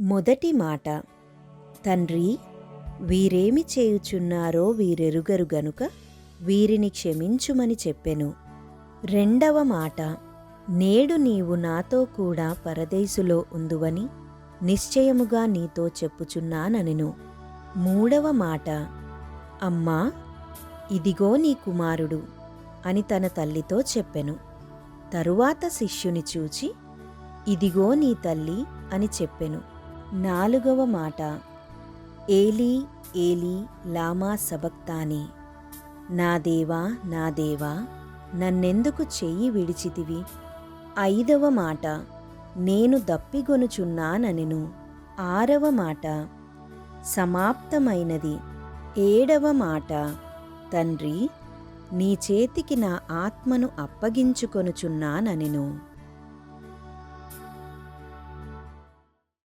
మొదటి మాట, తండ్రి, వీరేమి చేయుచున్నారో వీరెరుగరు గనుక వీరిని క్షమించుమని చెప్పెను. రెండవ మాట, నేడు నీవు నాతో కూడా పరదేశులో ఉందువని నిశ్చయముగా నీతో చెప్పుచున్నానెను. మూడవ మాట, అమ్మా, ఇదిగో నీ కుమారుడు అని తన తల్లితో చెప్పెను. తరువాత శిష్యుని చూచి, ఇదిగో నీ తల్లి అని చెప్పెను. నాలుగవ మాట, ఏలీ ఏలీ లామా సబక్తాని, నా దేవా నా దేవా నన్నెందుకు చెయ్యి విడిచితివి. ఐదవ మాట, నేను దప్పిగొనుచున్నానెను. ఆరవ మాట, సమాప్తమైనది. ఏడవ మాట, తండ్రి, నీ చేతికి నా ఆత్మను అప్పగించుకొనుచున్నానెను.